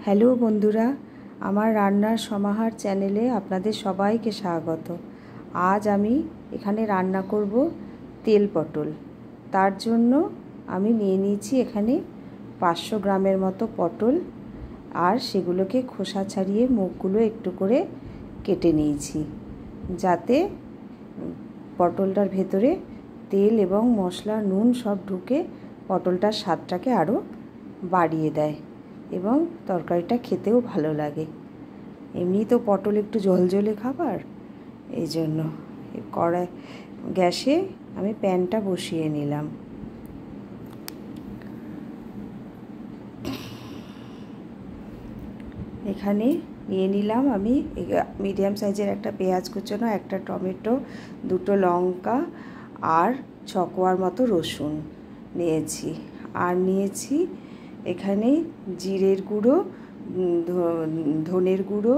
Hello বন্ধুরা, আমার রান্নার সমাহার চ্যানেলে আপনাদের সবাইকে স্বাগত। আজ আমি এখানে রান্না করব তেল পটল। তার জন্য আমি নিয়ে নিয়েছি এখানে 500 গ্রামের মতো পটল, আর সেগুলোকে খোসা ছাড়িয়ে মুখগুলো একটু করে কেটে নিয়েছি, যাতে পটলটার ভেতরে তেল এবং মশলা নুন সব ঢুকে পটলটার স্বাদটাকে আরও বাড়িয়ে দেয় এবং তরকারিটা খেতেও ভালো লাগে। এমনি তো পটল একটু ঝোলঝোলে খাবার, এই জন্য কড়াই গ্যাসে আমি প্যানটা বসিয়ে নিলাম। এখানে নিয়ে নিলাম আমি মিডিয়াম সাইজের একটা পেঁয়াজ কুচোনো, একটা টমেটো, 2টো লঙ্কা আর 6 কোয়ার মতো রসুন নিয়েছি। আর নিয়েছি এখানে জিরের গুঁড়ো, ধনের গুঁড়ো,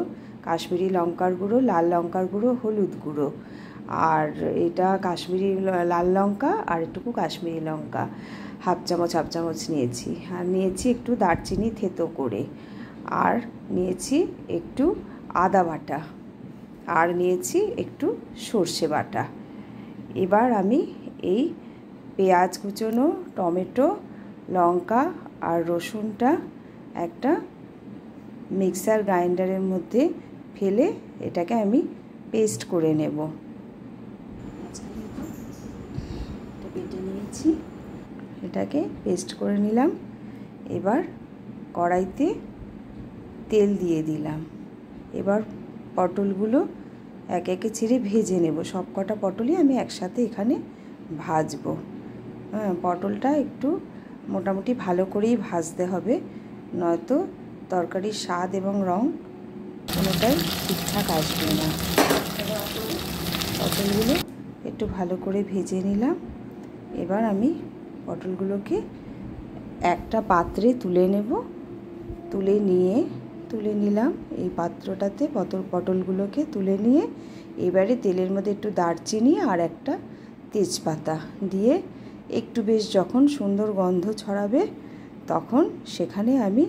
কাশ্মীরি লঙ্কার গুঁড়ো, লাল লঙ্কার গুঁড়ো, হলুদ গুঁড়ো, আর এটা কাশ্মীরি লাল লঙ্কা আর একটুকু কাশ্মীরি লঙ্কা হাফ চামচ নিয়েছি। আর নিয়েছি একটু দারচিনি থেতো করে, আর নিয়েছি একটু আদা বাটা, আর নিয়েছি একটু সর্ষে বাটা। এবার আমি এই পেঁয়াজ কুচোনো, টমেটো, লঙ্কা আর রসুনটা একটা মিক্সার গ্রাইন্ডারের মধ্যে ফেলে এটাকে আমি পেস্ট করে নেব। এটা বেটে নিয়েছি, এটাকে পেস্ট করে নিলাম। এবার কড়াইতে তেল দিয়ে দিলাম। এবার পটলগুলো একে একে ছেড়ে ভেজে নেব। সব কটা পটলই আমি একসাথে এখানে ভাজবো। পটলটা একটু মোটামুটি ভালো করেই ভাজতে হবে, নয়তো তরকারির স্বাদ এবং রং কোনোটাই ঠিকঠাক আসবে না। পটলগুলো একটু ভালো করে ভেজে নিলাম। এবার আমি পটলগুলোকে একটা পাত্রে তুলে নেব। তুলে নিলাম এই পাত্রটাতে পটলগুলোকে তুলে নিয়ে এবারে তেলের মধ্যে একটু দারচিনি আর একটা তেজপাতা দিয়ে একটু বেশ যখন সুন্দর গন্ধ ছড়াবে, তখন সেখানে আমি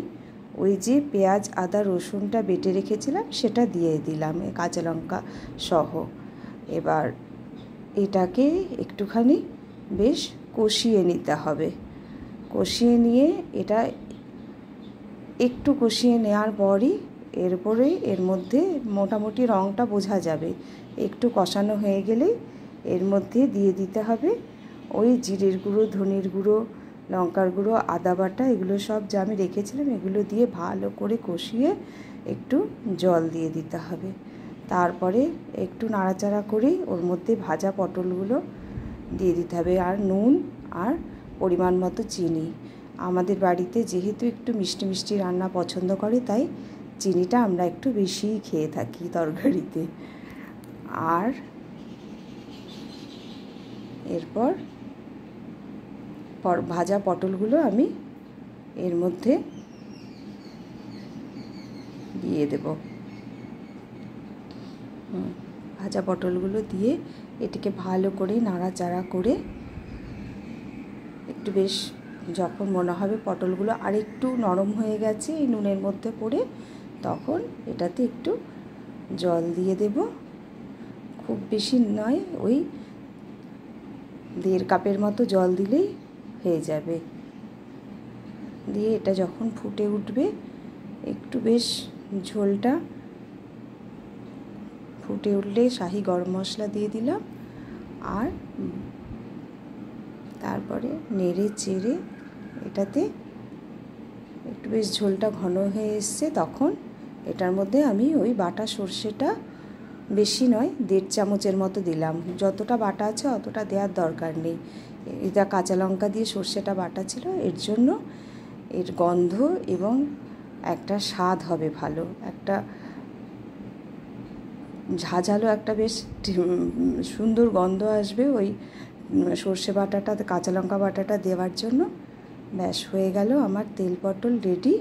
ওই যে পেঁয়াজ আদা রসুনটা বেটে রেখেছিলাম সেটা দিয়ে দিলাম, কাঁচা লঙ্কা সহ। এবার এটাকে একটুখানি বেশ কষিয়ে নিতে হবে। কষিয়ে নিয়ে এটা একটু কষিয়ে নেওয়ার পরই এর মধ্যে মোটামুটি রঙটা বোঝা যাবে। একটু কষানো হয়ে গেলেই এর মধ্যে দিয়ে দিতে হবে ওই জিরের গুঁড়ো, ধনের গুঁড়ো, লঙ্কার গুঁড়ো, আদা বাটা, এগুলো সব যা আমি রেখেছিলাম এগুলো দিয়ে ভালো করে কষিয়ে একটু জল দিয়ে দিতে হবে। তারপরে একটু নাড়াচাড়া করে ওর মধ্যে ভাজা পটলগুলো দিয়ে দিতে হবে, আর নুন আর পরিমাণ মতো চিনি। আমাদের বাড়িতে যেহেতু একটু মিষ্টি মিষ্টি রান্না পছন্দ করে, তাই চিনিটা আমরা একটু বেশিই খেয়ে থাকি তরকারিতে। আর এরপর ভাজা পটলগুলো আমি এর মধ্যে দিয়ে দেব। ভাজা পটলগুলো দিয়ে এটিকে ভালো করে নাড়াচাড়া করে একটু বেশ যখন মনে হবে পটলগুলো আরেকটু নরম হয়ে গেছে এই নুনের মধ্যে পড়ে, তখন এটাতে একটু জল দিয়ে দেব। খুব বেশি নয়, ওই 1.5 কাপের মতো জল দিলেই হয়ে যাবে। দিয়ে এটা যখন ফুটে উঠবে, একটু বেশ ঝোলটা ফুটে উঠলে শাহি গরম মশলা দিয়ে দিলাম, আর তারপরে নেড়ে চেড়ে এটাতে একটু বেশ ঝোলটা ঘন হয়ে এসছে, তখন এটার মধ্যে আমি ওই বাটা সর্ষেটা বেশি নয় 1.5 চামচের মতো দিলাম। যতটা বাটা আছে অতটা দেওয়ার দরকার নেই। এটা কাঁচা লঙ্কা দিয়ে সর্ষেটা বাটা ছিল, এর জন্য এর গন্ধ এবং একটা স্বাদ হবে ভালো, একটা ঝাঁঝালো একটা বেশ সুন্দর গন্ধ আসবে ওই সর্ষে বাটাটা, কাঁচা লঙ্কা বাটাটা দেওয়ার জন্য। ব্যাস হয়ে গেল আমার তেল পটল রেডি।